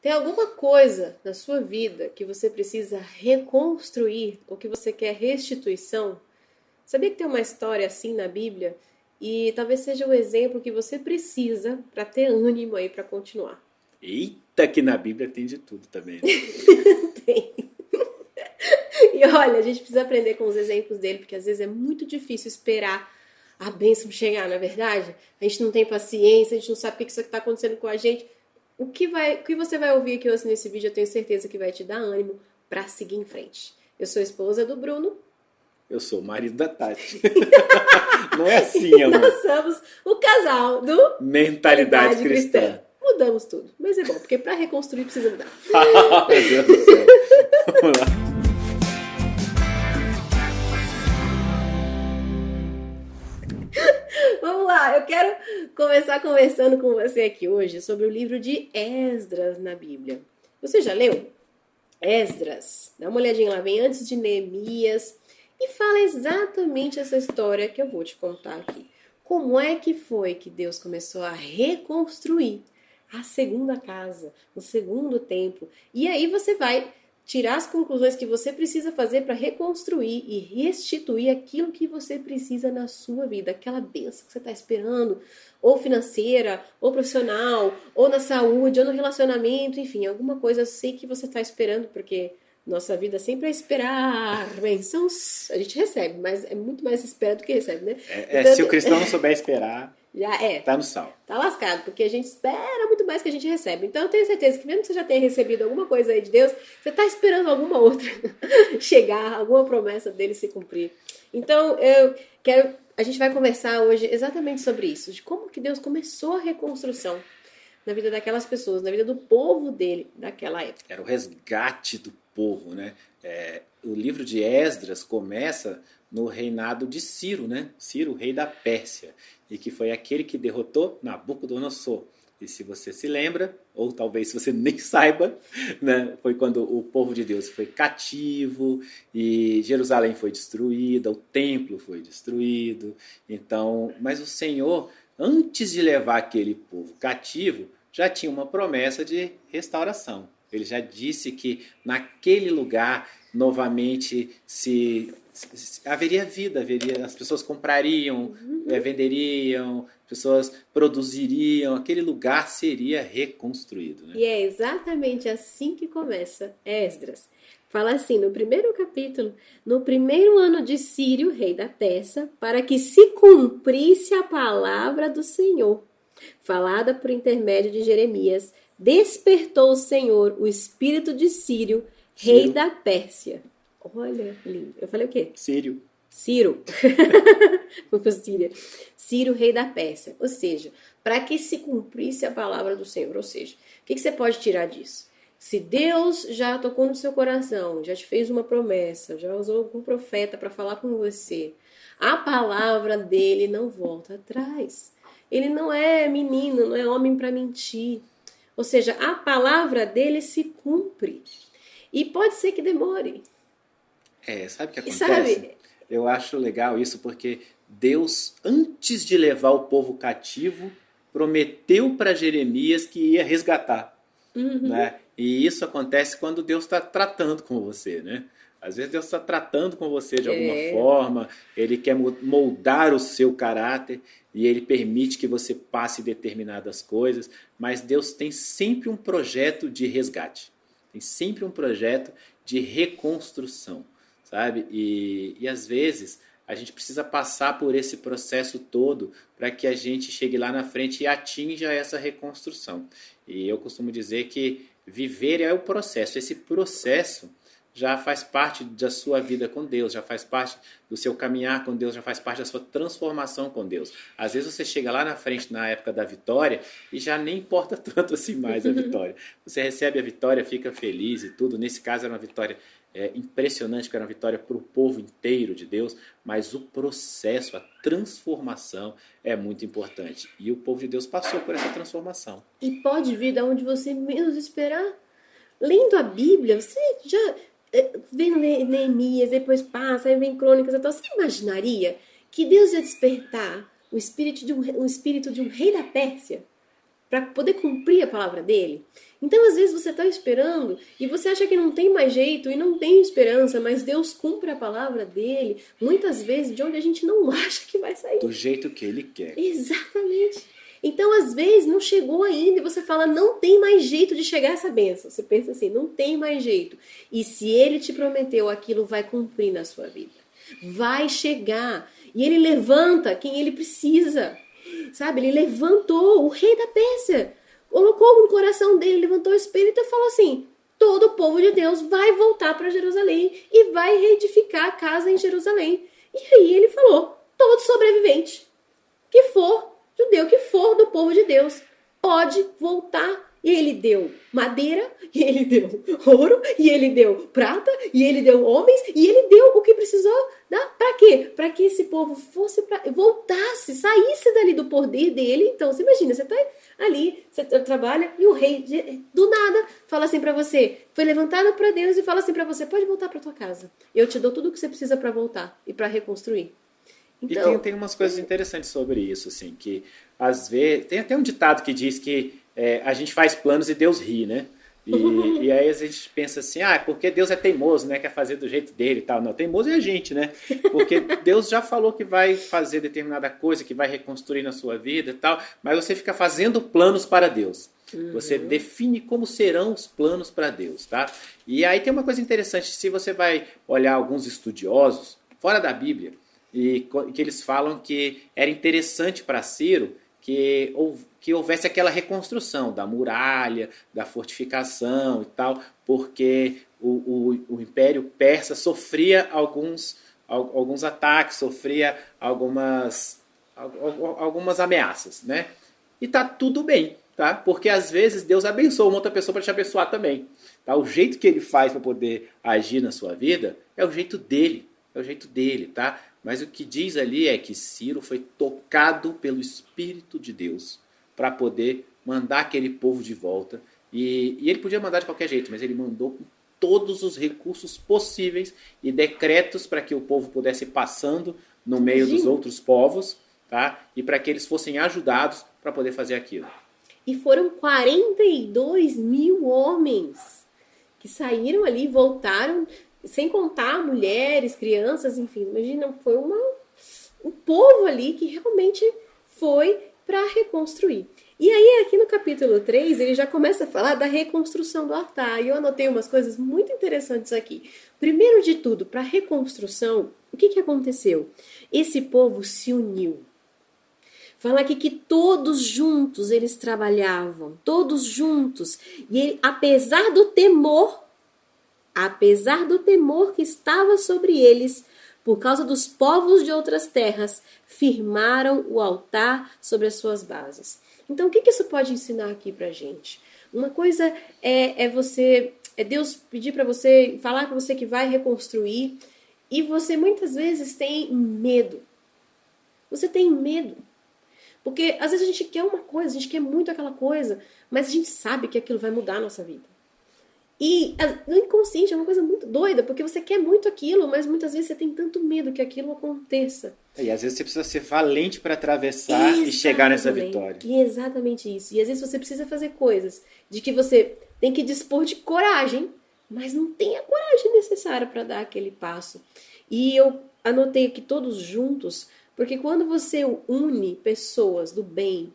Tem alguma coisa na sua vida que você precisa reconstruir ou que você quer restituição? Sabia que tem uma história assim na Bíblia? E talvez seja o exemplo que você precisa para ter ânimo aí para continuar. Eita, que na Bíblia tem de tudo também, né? Tem. E olha, a gente precisa aprender com os exemplos dele, porque às vezes é muito difícil esperar a bênção chegar, na verdade. A gente não tem paciência, a gente não sabe o que está acontecendo com a gente. O que você vai ouvir aqui hoje nesse vídeo, eu tenho certeza que vai te dar ânimo para seguir em frente. Eu sou a esposa do Bruno. Eu sou o marido da Tati. Não é assim, amor. Nós somos o casal do Mentalidade cristã. Mudamos tudo. Mas é bom, porque para reconstruir precisa mudar. Meu Deus do céu. Vamos lá. Vamos lá, eu quero começar conversando com você aqui hoje sobre o livro de Esdras na Bíblia. Você já leu? Esdras. Dá uma olhadinha lá, vem antes de Neemias e fala exatamente essa história que eu vou te contar aqui. Como é que foi que Deus começou a reconstruir a segunda casa, o segundo templo? E aí você vai tirar as conclusões que você precisa fazer para reconstruir e restituir aquilo que você precisa na sua vida, aquela bênção que você está esperando, ou financeira, ou profissional, ou na saúde, ou no relacionamento, enfim, alguma coisa eu sei que você está esperando, porque nossa vida sempre é esperar bênçãos. A gente recebe, mas é muito mais espera do que recebe, né? Então, se o cristão não souber esperar, já é. tá no sal. Tá lascado, porque a gente espera muito mais que a gente recebe. Então eu tenho certeza que mesmo que você já tenha recebido alguma coisa aí de Deus, você tá esperando alguma outra chegar, alguma promessa dele se cumprir. Então a gente vai conversar hoje exatamente sobre isso, de como que Deus começou a reconstrução na vida daquelas pessoas, na vida do povo dele daquela época. Era o resgate do povo, né? O livro de Esdras começa no reinado de Ciro, né? Ciro, rei da Pérsia, e que foi aquele que derrotou Nabucodonosor. E se você se lembra, ou talvez se você nem saiba, né? Foi quando o povo de Deus foi cativo e Jerusalém foi destruída, o templo foi destruído. Então, mas o Senhor, antes de levar aquele povo cativo, já tinha uma promessa de restauração. Ele já disse que naquele lugar novamente haveria vida, as pessoas comprariam, venderiam, pessoas produziriam, aquele lugar seria reconstruído. Né? E é exatamente assim que começa Esdras. Fala assim, no primeiro capítulo, no primeiro ano de Círio, rei da Pérsia, para que se cumprisse a palavra do Senhor, falada por intermédio de Jeremias, despertou o Senhor o espírito de Círio, rei da Pérsia. Olha, lindo. Eu falei o quê? Ciro. Ciro, rei da Pérsia. Ou seja, para que se cumprisse a palavra do Senhor. Ou seja, o que você pode tirar disso? Se Deus já tocou no seu coração, já te fez uma promessa, já usou algum profeta para falar com você, a palavra dele não volta atrás. Ele não é menino, não é homem para mentir. Ou seja, a palavra dele se cumpre. E pode ser que demore. Sabe o que acontece? Sabe? Eu acho legal isso porque Deus, antes de levar o povo cativo, prometeu para Jeremias que ia resgatar. Né? E isso acontece quando Deus está tratando com você, né? Às vezes Deus está tratando com você de alguma forma, Ele quer moldar o seu caráter e Ele permite que você passe determinadas coisas, mas Deus tem sempre um projeto de resgate, tem sempre um projeto de reconstrução, sabe? E às vezes a gente precisa passar por esse processo todo para que a gente chegue lá na frente e atinja essa reconstrução. E eu costumo dizer que viver é o processo, esse processo já faz parte da sua vida com Deus, já faz parte do seu caminhar com Deus, já faz parte da sua transformação com Deus. Às vezes você chega lá na frente, na época da vitória, e já nem importa tanto assim mais a vitória. Você recebe a vitória, fica feliz e tudo. Nesse caso era uma vitória impressionante, porque era uma vitória para o povo inteiro de Deus, mas o processo, a transformação é muito importante. E o povo de Deus passou por essa transformação. E pode vir de onde você menos esperar. Lendo a Bíblia, você já vem Neemias, depois passa, aí vem Crônicas, então você imaginaria que Deus ia despertar o espírito de um rei da Pérsia para poder cumprir a palavra dele? Então, às vezes, você está esperando e você acha que não tem mais jeito e não tem esperança, mas Deus cumpre a palavra dele, muitas vezes, de onde a gente não acha que vai sair. Do jeito que ele quer. Exatamente. Então, às vezes, não chegou ainda e você fala, não tem mais jeito de chegar a essa bênção. Você pensa assim, não tem mais jeito. E se ele te prometeu, aquilo vai cumprir na sua vida. Vai chegar. E ele levanta quem ele precisa. Sabe? Ele levantou o rei da Pérsia. Colocou no coração dele, levantou o espírito e falou assim, todo o povo de Deus vai voltar para Jerusalém e vai reedificar a casa em Jerusalém. E aí ele falou, todo sobrevivente que for, judeu que for do povo de Deus, pode voltar. E ele deu madeira, e ele deu ouro, e ele deu prata, e ele deu homens, e ele deu o que precisou. Para quê? Para que esse povo voltasse, saísse dali do poder dele. Então, você imagina, você está ali, você trabalha, e o rei, do nada, fala assim para você, foi levantado para Deus e fala assim para você, pode voltar para tua casa. Eu te dou tudo o que você precisa para voltar e para reconstruir. Então, e tem umas coisas interessantes sobre isso, assim, que às vezes, tem até um ditado que diz que a gente faz planos e Deus ri, né? E aí a gente pensa assim, porque Deus é teimoso, né? Quer fazer do jeito dele e tal. Não, teimoso é a gente, né? Porque Deus já falou que vai fazer determinada coisa, que vai reconstruir na sua vida e tal, mas você fica fazendo planos para Deus. Você define como serão os planos para Deus, tá? E aí tem uma coisa interessante, se você vai olhar alguns estudiosos, fora da Bíblia, e que eles falam que era interessante para Ciro que houvesse aquela reconstrução da muralha, da fortificação e tal, porque o Império Persa sofria alguns ataques, sofria algumas ameaças, né? E tá tudo bem, tá? Porque às vezes Deus abençoa uma outra pessoa para te abençoar também, tá? O jeito que ele faz para poder agir na sua vida é o jeito dele, tá? Mas o que diz ali é que Ciro foi tocado pelo Espírito de Deus para poder mandar aquele povo de volta. E ele podia mandar de qualquer jeito, mas ele mandou com todos os recursos possíveis e decretos para que o povo pudesse ir passando no meio dos outros povos, tá? E para que eles fossem ajudados para poder fazer aquilo. E foram 42 mil homens que saíram ali, voltaram, sem contar mulheres, crianças, enfim, imagina, foi um povo ali que realmente foi para reconstruir. E aí aqui no capítulo 3, ele já começa a falar da reconstrução do altar, e eu anotei umas coisas muito interessantes aqui. Primeiro de tudo, para a reconstrução, o que aconteceu? Esse povo se uniu. Fala aqui que todos juntos eles trabalhavam, todos juntos, e ele, apesar do temor que estava sobre eles, por causa dos povos de outras terras, firmaram o altar sobre as suas bases. Então, o que isso pode ensinar aqui pra gente? Uma coisa é Deus pedir para você, falar para você que vai reconstruir, e você muitas vezes tem medo. Você tem medo. Porque às vezes a gente quer uma coisa, a gente quer muito aquela coisa, mas a gente sabe que aquilo vai mudar a nossa vida. E no inconsciente é uma coisa muito doida, porque você quer muito aquilo, mas muitas vezes você tem tanto medo que aquilo aconteça. E às vezes você precisa ser valente para atravessar e chegar nessa vitória. E é exatamente isso. E às vezes você precisa fazer coisas de que você tem que dispor de coragem, mas não tem a coragem necessária para dar aquele passo. E eu anotei aqui todos juntos, porque quando você une pessoas do bem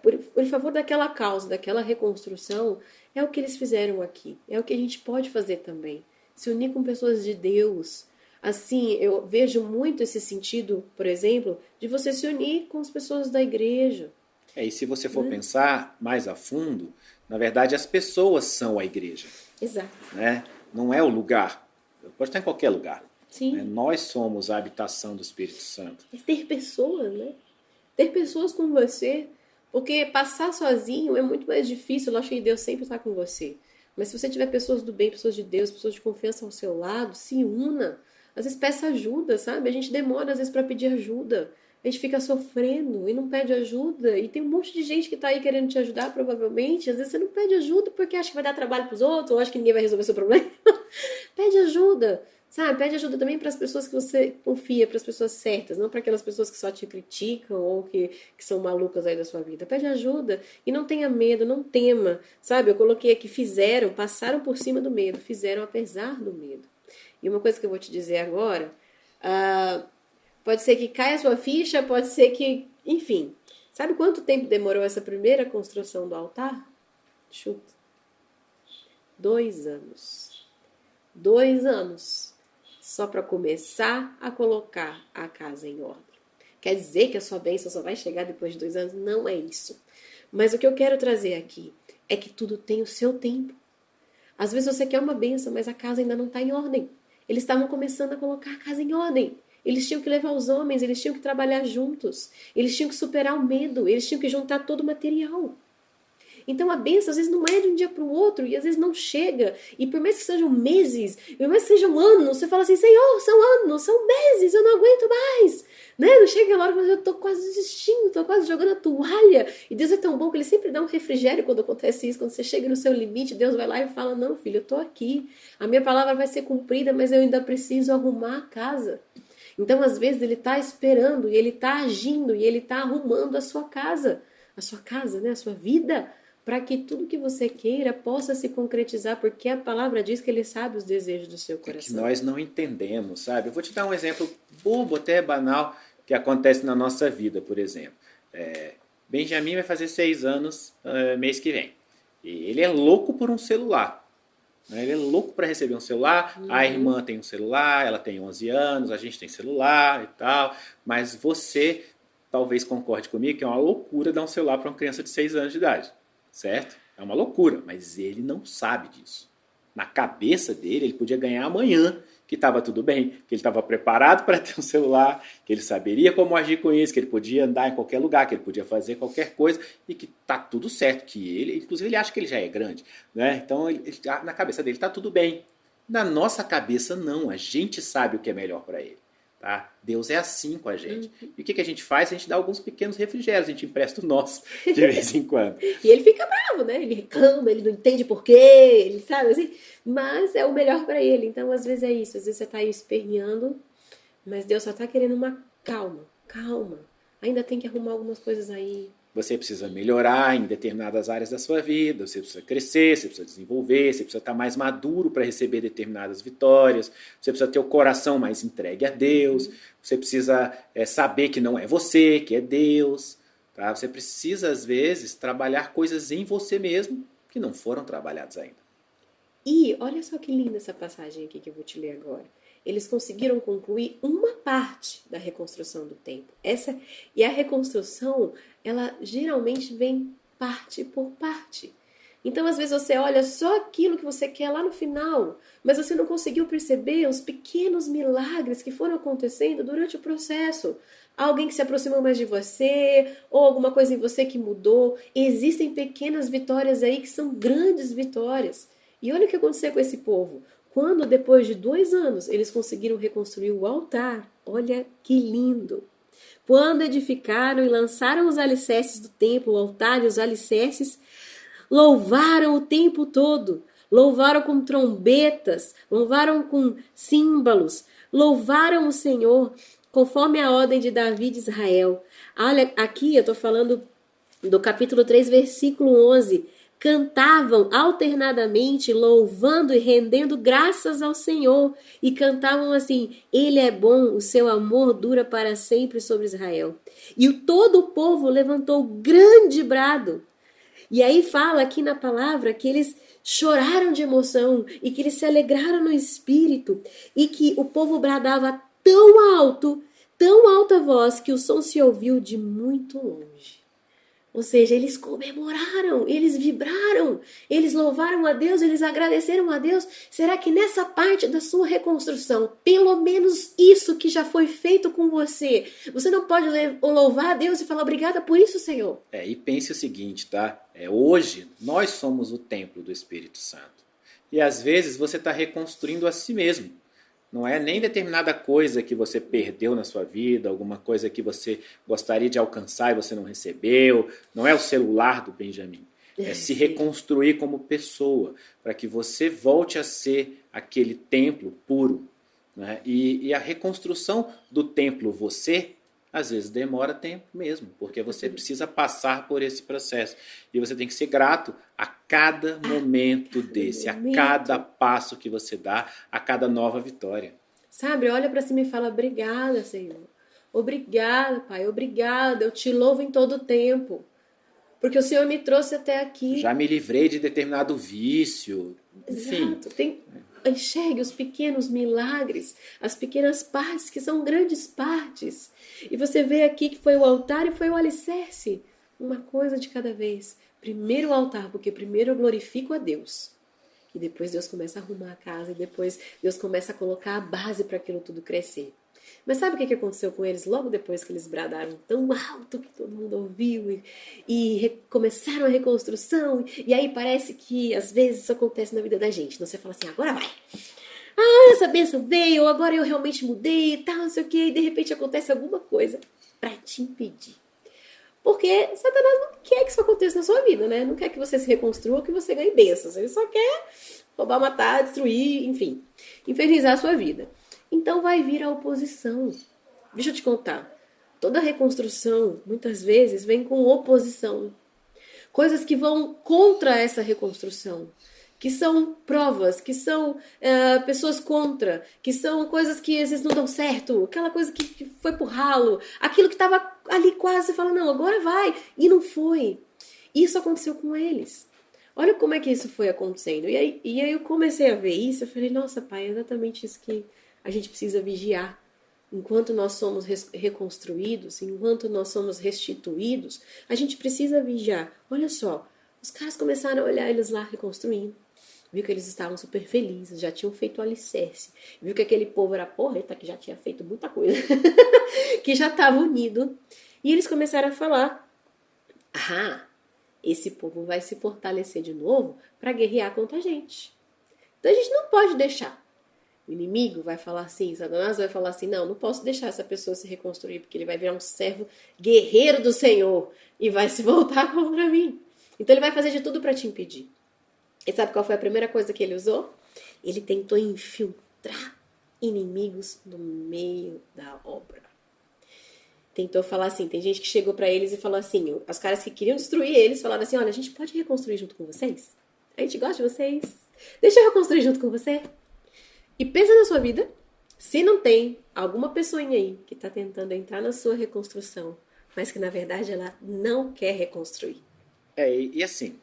por favor daquela causa, daquela reconstrução, é o que eles fizeram aqui. É o que a gente pode fazer também. Se unir com pessoas de Deus. Assim, eu vejo muito esse sentido, por exemplo, de você se unir com as pessoas da igreja. E se você for pensar mais a fundo, na verdade as pessoas são a igreja. Exato. Né? Não é o lugar. Pode estar em qualquer lugar. Sim. Né? Nós somos a habitação do Espírito Santo. É ter pessoas, né? Ter pessoas com você. Porque passar sozinho é muito mais difícil. Eu acho que Deus sempre está com você. Mas se você tiver pessoas do bem, pessoas de Deus, pessoas de confiança ao seu lado, se una. Às vezes peça ajuda, sabe? A gente demora às vezes para pedir ajuda. A gente fica sofrendo e não pede ajuda. E tem um monte de gente que está aí querendo te ajudar, provavelmente. Às vezes você não pede ajuda porque acha que vai dar trabalho para os outros, ou acha que ninguém vai resolver seu problema. Pede ajuda, Sabe? Pede ajuda também para as pessoas que você confia, para as pessoas certas, não para aquelas pessoas que só te criticam ou que são malucas aí da sua vida. Pede ajuda e não tenha medo, não tema. Sabe? Eu coloquei aqui, passaram por cima do medo, fizeram apesar do medo. E uma coisa que eu vou te dizer agora, pode ser que caia a sua ficha, pode ser que, enfim. Sabe quanto tempo demorou essa primeira construção do altar? Chuta. 2 anos. 2 anos. Só para começar a colocar a casa em ordem. Quer dizer que a sua bênção só vai chegar depois de 2 anos? Não é isso. Mas o que eu quero trazer aqui é que tudo tem o seu tempo. Às vezes você quer uma bênção, mas a casa ainda não está em ordem. Eles estavam começando a colocar a casa em ordem. Eles tinham que levar os homens, eles tinham que trabalhar juntos. Eles tinham que superar o medo, eles tinham que juntar todo o material. Então a bênção às vezes não é de um dia para o outro e às vezes não chega. E por mais que sejam meses, por mais que sejam anos, você fala assim, Senhor, são anos, são meses, eu não aguento mais. Né? Não chega a hora que eu estou quase desistindo, estou quase jogando a toalha. E Deus é tão bom que Ele sempre dá um refrigério quando acontece isso. Quando você chega no seu limite, Deus vai lá e fala, não filho, eu estou aqui. A minha palavra vai ser cumprida, mas eu ainda preciso arrumar a casa. Então às vezes Ele está esperando e Ele está agindo e Ele está arrumando a sua casa, né? A sua vida, para que tudo que você queira possa se concretizar, porque a palavra diz que Ele sabe os desejos do seu coração. É que nós não entendemos, sabe? Eu vou te dar um exemplo bobo, até banal, que acontece na nossa vida, por exemplo. Benjamin vai fazer 6 anos mês que vem. E ele é louco por um celular. Ele é louco para receber um celular. A irmã tem um celular, ela tem 11 anos, a gente tem celular e tal. Mas você talvez concorde comigo que é uma loucura dar um celular para uma criança de 6 anos de idade. Certo? É uma loucura, mas ele não sabe disso. Na cabeça dele, ele podia ganhar amanhã, que estava tudo bem, que ele estava preparado para ter um celular, que ele saberia como agir com isso, que ele podia andar em qualquer lugar, que ele podia fazer qualquer coisa e que tá tudo certo, que ele, inclusive ele acha que ele já é grande, né? Então na cabeça dele tá tudo bem. Na nossa cabeça não, a gente sabe o que é melhor para ele. Tá? Deus é assim com a gente. E o que a gente faz? A gente dá alguns pequenos refrigérios, a gente empresta o nosso de vez em quando. E ele fica bravo, né? Ele reclama, ele não entende por quê, ele sabe assim, mas é o melhor para ele. Então, às vezes é isso, às vezes você tá aí esperneando, mas Deus só tá querendo uma calma. Ainda tem que arrumar algumas coisas aí. Você precisa melhorar em determinadas áreas da sua vida, você precisa crescer, você precisa desenvolver, você precisa estar mais maduro para receber determinadas vitórias, você precisa ter o coração mais entregue a Deus, você precisa saber que não é você, que é Deus. Tá? Você precisa, às vezes, trabalhar coisas em você mesmo que não foram trabalhadas ainda. E olha só que linda essa passagem aqui que eu vou te ler agora. Eles conseguiram concluir uma parte da reconstrução do templo. E a reconstrução, ela geralmente vem parte por parte. Então, às vezes, você olha só aquilo que você quer lá no final, mas você não conseguiu perceber os pequenos milagres que foram acontecendo durante o processo. Alguém que se aproximou mais de você, ou alguma coisa em você que mudou. Existem pequenas vitórias aí que são grandes vitórias. E olha o que aconteceu com esse povo. Quando, depois de 2 anos, eles conseguiram reconstruir o altar, olha que lindo. Quando edificaram e lançaram os alicerces do templo, o altar e os alicerces, louvaram o tempo todo. Louvaram com trombetas, louvaram com símbolos, louvaram o Senhor, conforme a ordem de Davi de Israel. Olha, aqui eu estou falando do capítulo 3, versículo 11. Cantavam alternadamente, louvando e rendendo graças ao Senhor. E cantavam assim, Ele é bom, o seu amor dura para sempre sobre Israel. E todo o povo levantou grande brado. E aí fala aqui na palavra que eles choraram de emoção e que eles se alegraram no espírito. E que o povo bradava tão alta voz, que o som se ouviu de muito longe. Ou seja, eles comemoraram, eles vibraram, eles louvaram a Deus, eles agradeceram a Deus. Será que nessa parte da sua reconstrução, pelo menos isso que já foi feito com você, você não pode louvar a Deus e falar obrigada por isso, Senhor? E pense o seguinte, tá? Hoje, nós somos o templo do Espírito Santo. E às vezes você está reconstruindo a si mesmo. Não é nem determinada coisa que você perdeu na sua vida, alguma coisa que você gostaria de alcançar e você não recebeu. Não é o celular do Benjamin. É se reconstruir como pessoa, para que você volte a ser aquele templo puro, né? E a reconstrução do templo você, às vezes demora tempo mesmo, porque você precisa passar por esse processo. E você tem que ser grato a cada momento desse, a cada passo que você dá, a cada nova vitória. Sabe, olha para cima e fala, obrigada, Senhor. Obrigada, Pai, obrigada. Eu te louvo em todo o tempo. Porque o Senhor me trouxe até aqui. Já me livrei de determinado vício. Enfim. Exato. Enxergue os pequenos milagres, as pequenas partes que são grandes partes. E você vê aqui que foi o altar e foi o alicerce. Uma coisa de cada vez. Primeiro o altar, porque primeiro eu glorifico a Deus. E depois Deus começa a arrumar a casa. E depois Deus começa a colocar a base para aquilo tudo crescer. Mas sabe o que aconteceu com eles logo depois que eles bradaram tão alto que todo mundo ouviu e começaram a reconstrução? E aí parece que às vezes isso acontece na vida da gente. Então você fala assim, agora vai. Ah, essa bênção veio, agora eu realmente mudei e tal, não sei o quê. E de repente acontece alguma coisa para te impedir. Porque Satanás não quer que isso aconteça na sua vida, né? Não quer que você se reconstrua, que você ganhe bênçãos. Ele só quer roubar, matar, destruir, enfim, infernizar a sua vida. Então vai vir a oposição. Deixa eu te contar. Toda reconstrução, muitas vezes, vem com oposição. Coisas que vão contra essa reconstrução. Que são provas, que são pessoas contra, que são coisas que às vezes não dão certo, aquela coisa que foi pro ralo, aquilo que estava ali quase, você fala, não, agora vai, e não foi. Isso aconteceu com eles. Olha como é que isso foi acontecendo. E aí eu comecei a ver isso, eu falei, nossa, Pai, é exatamente isso que a gente precisa vigiar. Enquanto nós somos reconstruídos, enquanto nós somos restituídos, a gente precisa vigiar. Olha só, os caras começaram a olhar eles lá reconstruindo. Viu que eles estavam super felizes, já tinham feito o alicerce. Viu que aquele povo era porreta, que já tinha feito muita coisa. Que já estava unido. E eles começaram a falar, esse povo vai se fortalecer de novo para guerrear contra a gente. Então a gente não pode deixar. O inimigo vai falar assim, Satanás vai falar assim, não posso deixar essa pessoa se reconstruir, porque ele vai virar um servo guerreiro do Senhor e vai se voltar contra mim. Então ele vai fazer de tudo para te impedir. E sabe qual foi a primeira coisa que ele usou? Ele tentou infiltrar inimigos no meio da obra. Tentou falar assim, tem gente que chegou para eles e falou assim, os caras que queriam destruir eles falaram assim, olha, a gente pode reconstruir junto com vocês? A gente gosta de vocês. Deixa eu reconstruir junto com você. E pensa na sua vida, se não tem alguma pessoinha aí que está tentando entrar na sua reconstrução, mas que na verdade ela não quer reconstruir. E assim,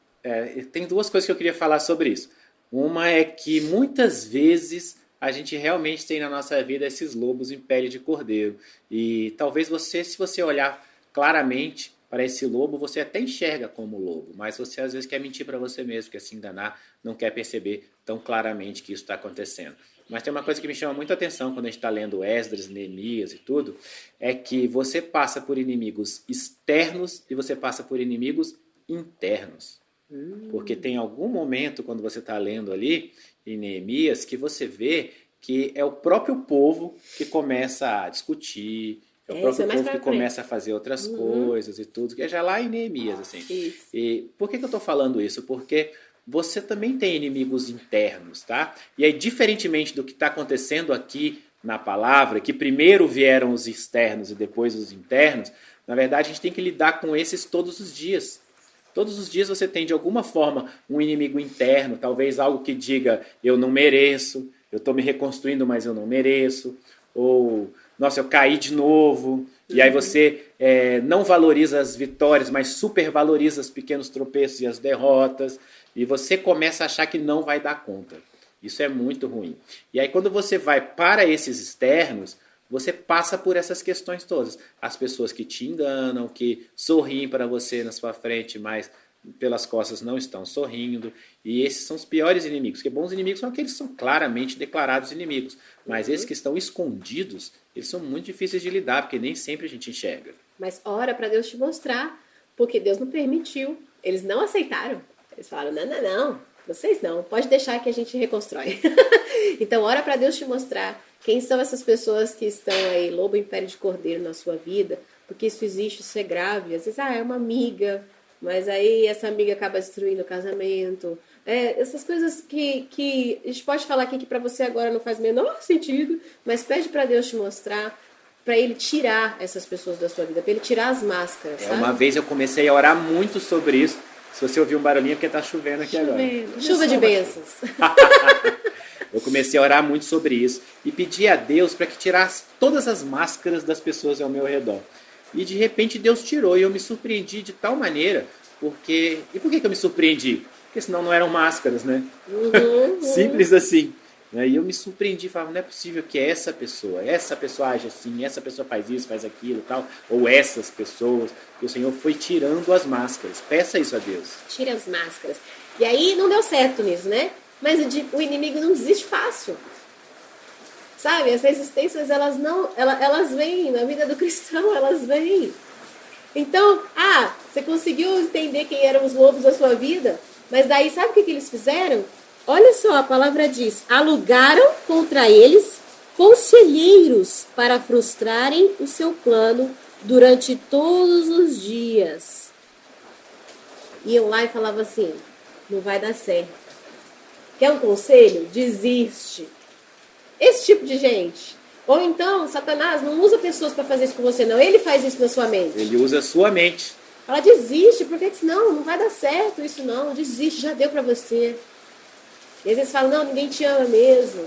tem duas coisas que eu queria falar sobre isso. Uma é que muitas vezes a gente realmente tem na nossa vida esses lobos em pele de cordeiro. E talvez você, se você olhar claramente para esse lobo, você até enxerga como lobo, mas você às vezes quer mentir para você mesmo, quer se enganar, não quer perceber tão claramente que isso está acontecendo. Mas tem uma coisa que me chama muita atenção quando a gente está lendo Esdras, Neemias e tudo, é que você passa por inimigos externos e você passa por inimigos internos. Porque tem algum momento, quando você está lendo ali, em Neemias, que você vê que é o próprio povo que começa a discutir, é o próprio povo que começa a fazer outras coisas e tudo, que é já lá em Neemias, assim. Isso. E por que eu estou falando isso? Porque você também tem inimigos internos, tá? E aí, diferentemente do que está acontecendo aqui na palavra, que primeiro vieram os externos e depois os internos, na verdade a gente tem que lidar com esses todos os dias. Todos os dias você tem, de alguma forma, um inimigo interno, talvez algo que diga, eu não mereço, eu estou me reconstruindo, mas eu não mereço, ou, nossa, eu caí de novo, e aí você não valoriza as vitórias, mas supervaloriza os pequenos tropeços e as derrotas, e você começa a achar que não vai dar conta. Isso é muito ruim. E aí quando você vai para esses externos, você passa por essas questões todas. As pessoas que te enganam, que sorriem para você na sua frente, mas pelas costas não estão sorrindo. E esses são os piores inimigos. Porque bons inimigos são aqueles que são claramente declarados inimigos. Mas esses que estão escondidos, eles são muito difíceis de lidar, porque nem sempre a gente enxerga. Mas ora para Deus te mostrar, porque Deus não permitiu. Eles não aceitaram. Eles falaram, não, vocês não, pode deixar que a gente reconstrói. Então ora para Deus te mostrar quem são essas pessoas que estão aí, lobo em pele de cordeiro na sua vida, porque isso existe, isso é grave. Às vezes, é uma amiga, mas aí essa amiga acaba destruindo o casamento, Essas coisas que a gente pode falar aqui que para você agora não faz o menor sentido, mas pede para Deus te mostrar, para Ele tirar essas pessoas da sua vida, para Ele tirar as máscaras, sabe? Uma vez eu comecei a orar muito sobre isso. Se você ouvir um barulhinho é porque tá chovendo aqui agora. Chuva de bênçãos. Eu comecei a orar muito sobre isso e pedi a Deus para que tirasse todas as máscaras das pessoas ao meu redor. E de repente Deus tirou e eu me surpreendi de tal maneira, porque... E por que eu me surpreendi? Porque senão não eram máscaras, né? Simples assim. E eu me surpreendi, falava, não é possível que essa pessoa age assim, essa pessoa faz isso, faz aquilo, tal, ou essas pessoas. E o Senhor foi tirando as máscaras. Peça isso a Deus. Tira as máscaras. E aí não deu certo nisso, né? Mas o inimigo não desiste fácil. Sabe? As resistências, elas vêm, na vida do cristão, elas vêm. Então, você conseguiu entender quem eram os lobos da sua vida, mas daí sabe o que eles fizeram? Olha só, a palavra diz, alugaram contra eles conselheiros para frustrarem o seu plano durante todos os dias. Iam lá e falavam assim, não vai dar certo. Quer um conselho? Desiste. Esse tipo de gente. Ou então, Satanás não usa pessoas para fazer isso com você, não. Ele faz isso na sua mente. Ele usa a sua mente. Fala, desiste, porque senão não vai dar certo isso não. Desiste, já deu para você. E às vezes falam, não, ninguém te ama mesmo.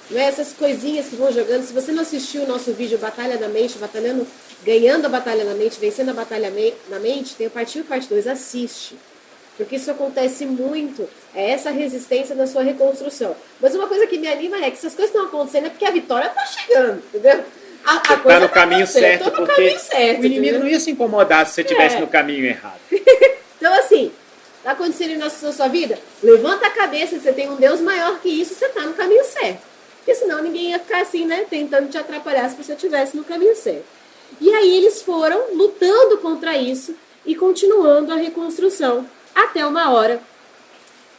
Não é essas coisinhas que vão jogando. Se você não assistiu o nosso vídeo Batalha na Mente, ganhando a batalha na mente, vencendo a batalha na mente, tem a parte 1 e parte 2. Assiste. Porque isso acontece muito. É essa resistência na sua reconstrução. Mas uma coisa que me anima é que essas coisas estão acontecendo é porque a vitória está chegando, entendeu? A coisa está no caminho certo, porque o inimigo não ia se incomodar se você estivesse no caminho errado. Então, assim, está acontecendo na sua vida? Levanta a cabeça, você tem um Deus maior que isso, você está no caminho certo. Porque senão ninguém ia ficar assim, né, tentando te atrapalhar se você estivesse no caminho certo. E aí eles foram lutando contra isso e continuando a reconstrução. Até uma hora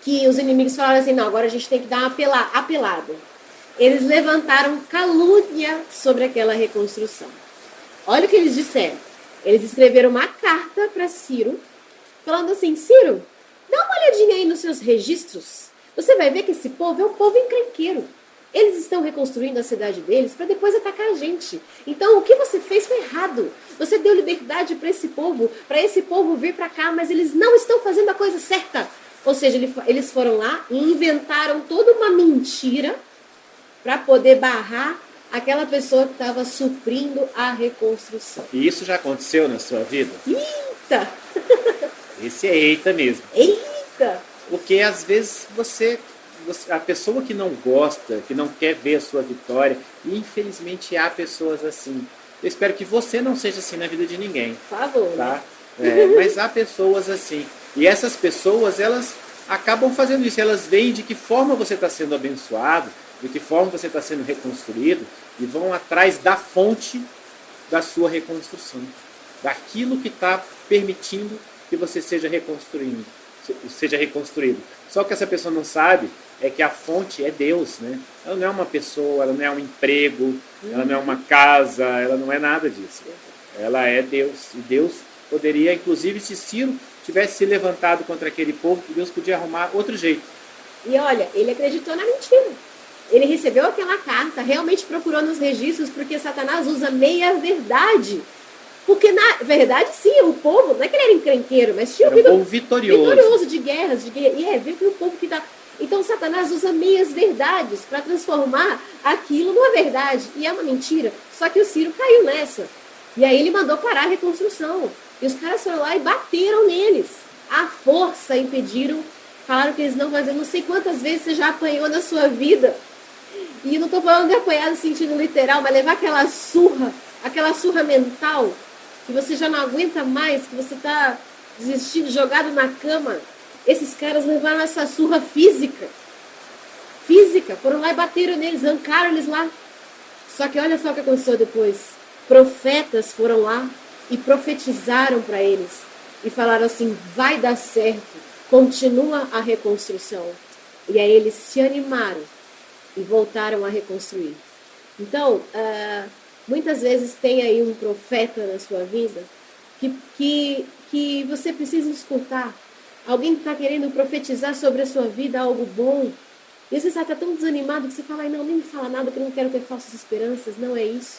que os inimigos falaram assim, não, agora a gente tem que dar uma apelada. Eles levantaram calúnia sobre aquela reconstrução. Olha o que eles disseram. Eles escreveram uma carta para Ciro, falando assim, Ciro, dá uma olhadinha aí nos seus registros. Você vai ver que esse povo é um povo encrenqueiro. Eles estão reconstruindo a cidade deles para depois atacar a gente. Então, o que você fez foi errado. Você deu liberdade para esse povo vir para cá, mas eles não estão fazendo a coisa certa. Ou seja, eles foram lá e inventaram toda uma mentira para poder barrar aquela pessoa que estava suprindo a reconstrução. E isso já aconteceu na sua vida? Eita! Esse é eita mesmo. Eita! Porque às vezes a pessoa que não gosta, que não quer ver a sua vitória, e infelizmente há pessoas assim. Eu espero que você não seja assim na vida de ninguém. Por favor. Tá? Mas há pessoas assim. E essas pessoas, elas acabam fazendo isso. Elas veem de que forma você está sendo abençoado, de que forma você está sendo reconstruído, e vão atrás da fonte da sua reconstrução. Daquilo que está permitindo que você seja reconstruído. Só que essa pessoa não sabe é que a fonte é Deus, né? Ela não é uma pessoa, ela não é um emprego, ela não é uma casa, ela não é nada disso. Ela é Deus. E Deus poderia, inclusive, se Ciro tivesse se levantado contra aquele povo, Deus podia arrumar outro jeito. E olha, ele acreditou na mentira. Ele recebeu aquela carta, realmente procurou nos registros, porque Satanás usa meia-verdade. Porque, na verdade, sim, o povo, não é que ele era encrenqueiro, mas tinha um povo vitorioso de guerras. E vê que o povo que dá. Então, Satanás usa meias-verdades para transformar aquilo numa verdade. E é uma mentira. Só que o Ciro caiu nessa. E aí ele mandou parar a reconstrução. E os caras foram lá e bateram neles. À força impediram. Falaram que eles não faziam. Não sei quantas vezes você já apanhou na sua vida. E eu não estou falando de apanhar no sentido literal, mas levar aquela surra mental, que você já não aguenta mais, que você está desistindo, jogado na cama. Esses caras levaram essa surra física. Foram lá e bateram neles, arrancaram eles lá. Só que olha só o que aconteceu depois. Profetas foram lá e profetizaram para eles. E falaram assim, vai dar certo, continua a reconstrução. E aí eles se animaram e voltaram a reconstruir. Então, muitas vezes tem aí um profeta na sua vida que você precisa escutar Alguém que está querendo profetizar sobre a sua vida algo bom. E você está tão desanimado que você fala, não, nem me fala nada que eu não quero ter falsas esperanças. Não é isso.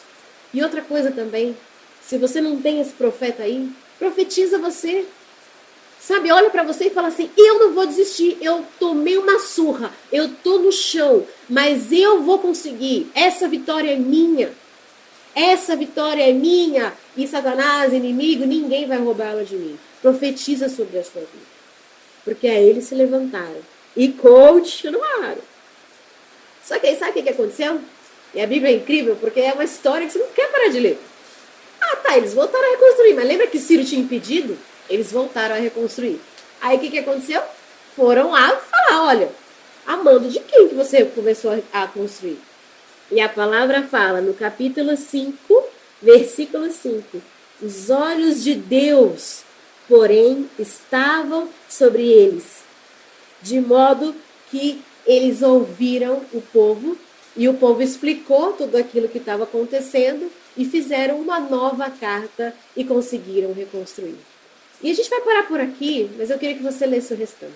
E outra coisa também, se você não tem esse profeta aí, profetiza você. Sabe, olha para você e fala assim, eu não vou desistir, eu tomei uma surra, eu tô no chão, mas eu vou conseguir, essa vitória é minha. Essa vitória é minha. E Satanás, inimigo, ninguém vai roubar ela de mim. Profetiza sobre a sua vida. Porque aí eles se levantaram e continuaram. Só que aí sabe o que aconteceu? E a Bíblia é incrível porque é uma história que você não quer parar de ler. Ah, tá, eles voltaram a reconstruir. Mas lembra que Ciro tinha impedido? Eles voltaram a reconstruir. Aí o que aconteceu? Foram lá falar, olha, a mando de quem que você começou a construir? E a palavra fala no capítulo 5, versículo 5. Os olhos de Deus, porém, estavam sobre eles, de modo que eles ouviram o povo, e o povo explicou tudo aquilo que estava acontecendo, e fizeram uma nova carta e conseguiram reconstruir. E a gente vai parar por aqui, mas eu queria que você lesse o restante.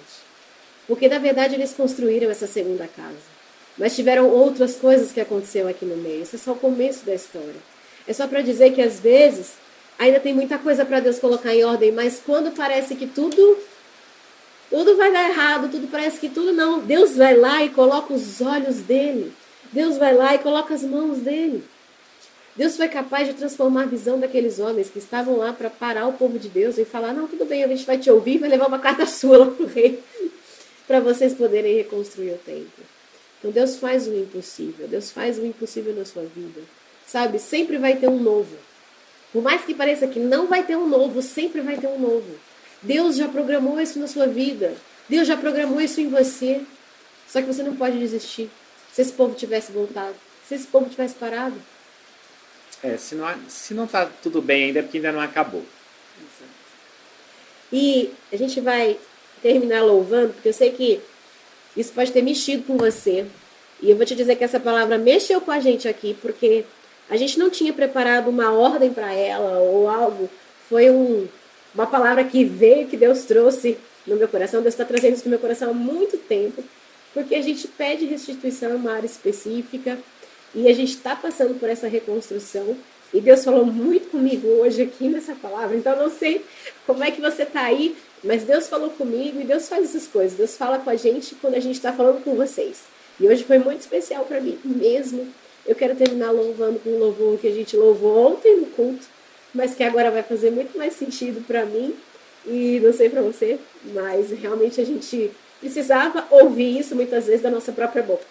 Porque, na verdade, eles construíram essa segunda casa. Mas tiveram outras coisas que aconteceram aqui no meio. Esse é só o começo da história. É só para dizer que, às vezes, ainda tem muita coisa para Deus colocar em ordem, mas quando parece que tudo vai dar errado, tudo parece que tudo não, Deus vai lá e coloca os olhos dele. Deus vai lá e coloca as mãos dele. Deus foi capaz de transformar a visão daqueles homens que estavam lá para parar o povo de Deus e falar, não, tudo bem, a gente vai te ouvir, vai levar uma carta sua lá pro rei, para vocês poderem reconstruir o templo. Então Deus faz o impossível. Deus faz o impossível na sua vida. Sabe? Sempre vai ter um novo. Por mais que pareça que não vai ter um novo, sempre vai ter um novo. Deus já programou isso na sua vida. Deus já programou isso em você. Só que você não pode desistir. Se esse povo tivesse voltado. Se esse povo tivesse parado. Se não tá tudo bem ainda, é porque ainda não acabou. Exato. E a gente vai terminar louvando, porque eu sei que isso pode ter mexido com você. E eu vou te dizer que essa palavra mexeu com a gente aqui, porque a gente não tinha preparado uma ordem para ela ou algo. Foi uma palavra que veio, que Deus trouxe no meu coração. Deus está trazendo isso no meu coração há muito tempo, porque a gente pede restituição em uma área específica e a gente está passando por essa reconstrução. E Deus falou muito comigo hoje aqui nessa palavra. Então, eu não sei como é que você está aí, mas Deus falou comigo e Deus faz essas coisas. Deus fala com a gente quando a gente está falando com vocês. E hoje foi muito especial para mim mesmo. Eu quero terminar louvando com um louvor que a gente louvou ontem no culto, mas que agora vai fazer muito mais sentido para mim. E não sei para você, mas realmente a gente precisava ouvir isso muitas vezes da nossa própria boca.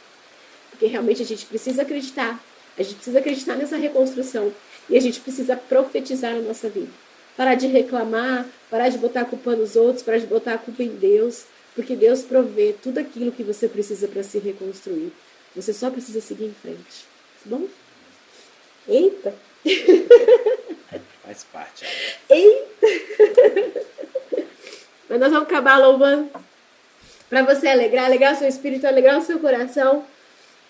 Porque realmente a gente precisa acreditar. A gente precisa acreditar nessa reconstrução. E a gente precisa profetizar na nossa vida. Parar de reclamar, parar de botar a culpa nos outros, parar de botar a culpa em Deus. Porque Deus provê tudo aquilo que você precisa para se reconstruir. Você só precisa seguir em frente. Tá bom? Eita! Faz parte. Eita! Mas nós vamos acabar louvando. Para você alegrar o seu espírito, alegrar o seu coração.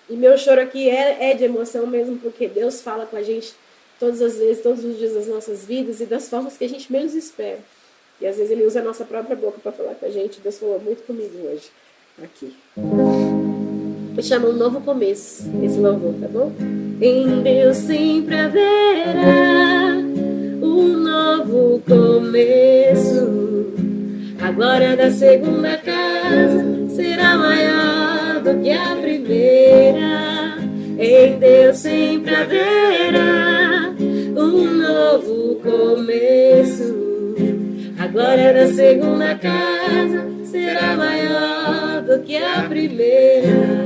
E meu choro aqui é de emoção mesmo, porque Deus fala com a gente todas as vezes, todos os dias das nossas vidas e das formas que a gente menos espera. E às vezes Ele usa a nossa própria boca para falar com a gente. Deus falou muito comigo hoje, aqui. Eu chamo um novo começo, esse louvor, tá bom? Em Deus sempre haverá um novo começo. A glória da segunda casa será maior do que a primeira. Em Deus sempre haverá um novo começo. A glória da segunda casa será maior do que a primeira.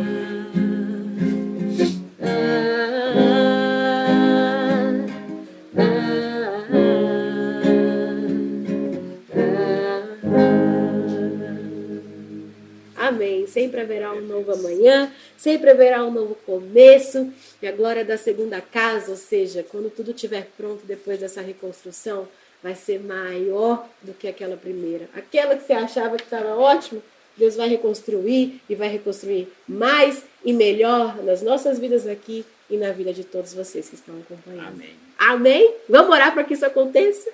Amém. Sempre haverá um novo amanhã, sempre haverá um novo começo. E a glória da segunda casa, ou seja, quando tudo estiver pronto depois dessa reconstrução, vai ser maior do que aquela primeira. Aquela que você achava que estava ótima, Deus vai reconstruir e vai reconstruir mais e melhor nas nossas vidas aqui e na vida de todos vocês que estão acompanhando. Amém. Amém? Vamos orar para que isso aconteça?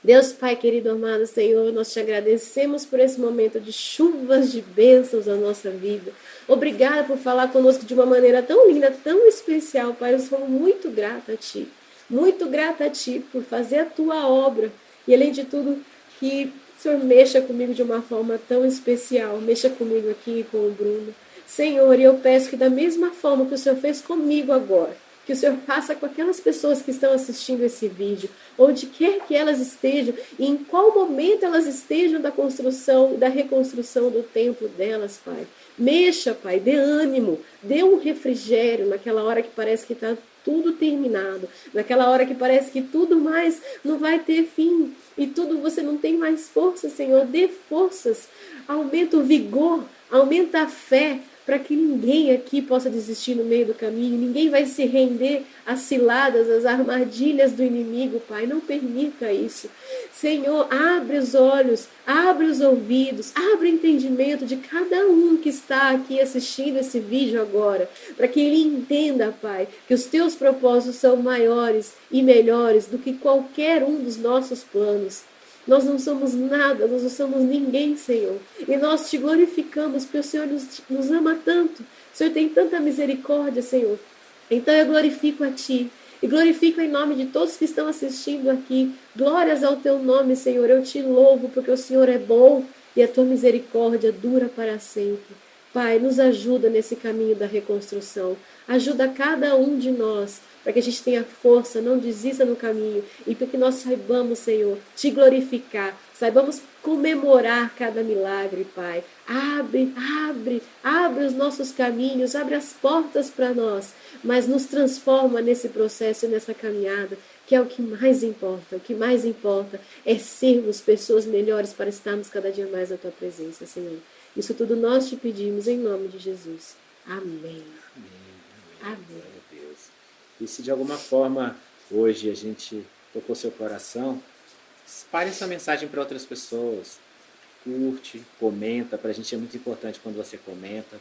Deus Pai querido, amado Senhor, nós te agradecemos por esse momento de chuvas de bênçãos na nossa vida. Obrigada por falar conosco de uma maneira tão linda, tão especial, Pai. Eu sou muito grata a Ti. Muito grata a Ti por fazer a Tua obra. E além de tudo, que o Senhor mexa comigo de uma forma tão especial. Mexa comigo aqui com o Bruno. Senhor, e eu peço que da mesma forma que o Senhor fez comigo agora, que o Senhor faça com aquelas pessoas que estão assistindo esse vídeo, onde quer que elas estejam, e em qual momento elas estejam da construção, da reconstrução do templo delas, Pai. Mexa, Pai, dê ânimo, dê um refrigério naquela hora que parece que está tudo terminado, naquela hora que parece que tudo mais não vai ter fim, e tudo você não tem mais força, Senhor. Dê forças, aumenta o vigor, aumenta a fé, para que ninguém aqui possa desistir no meio do caminho, ninguém vai se render às ciladas, às armadilhas do inimigo, Pai. Não permita isso. Senhor, abre os olhos, abre os ouvidos, abre o entendimento de cada um que está aqui assistindo esse vídeo agora, para que ele entenda, Pai, que os teus propósitos são maiores e melhores do que qualquer um dos nossos planos. Nós não somos nada, nós não somos ninguém, Senhor. E nós te glorificamos, porque o Senhor nos ama tanto. O Senhor tem tanta misericórdia, Senhor. Então eu glorifico a Ti. E glorifico em nome de todos que estão assistindo aqui. Glórias ao Teu nome, Senhor. Eu te louvo, porque o Senhor é bom e a Tua misericórdia dura para sempre. Pai, nos ajuda nesse caminho da reconstrução. Ajuda cada um de nós, para que a gente tenha força, não desista no caminho, e para que nós saibamos, Senhor, te glorificar, saibamos comemorar cada milagre, Pai. Abre os nossos caminhos, abre as portas para nós, mas nos transforma nesse processo, nessa caminhada, que é o que mais importa. O que mais importa é sermos pessoas melhores para estarmos cada dia mais na Tua presença, Senhor. Isso tudo nós te pedimos em nome de Jesus. Amém. Amém. Deus. E se de alguma forma hoje a gente tocou seu coração, espalhe essa mensagem para outras pessoas. Curte, comenta. Para a gente é muito importante quando você comenta,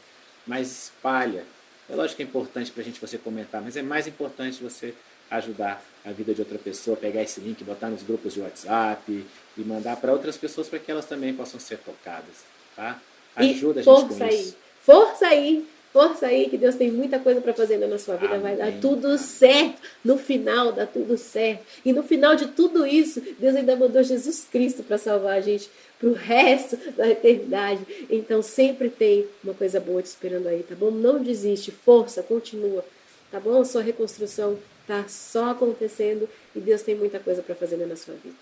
mas espalha. É lógico que é importante para a gente você comentar, mas é mais importante você ajudar a vida de outra pessoa, pegar esse link, botar nos grupos de WhatsApp e mandar para outras pessoas para que elas também possam ser tocadas. Tá? Ajuda a gente com isso. Força aí, que Deus tem muita coisa para fazer na sua vida. Amém. Vai dar tudo certo. No final, dá tudo certo. E no final de tudo isso, Deus ainda mandou Jesus Cristo para salvar a gente para o resto da eternidade. Então, sempre tem uma coisa boa te esperando aí, tá bom? Não desiste, força, continua, tá bom? A sua reconstrução tá só acontecendo e Deus tem muita coisa para fazer na sua vida.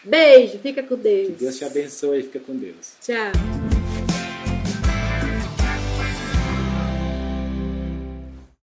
Beijo, fica com Deus. Que Deus te abençoe e fica com Deus. Tchau.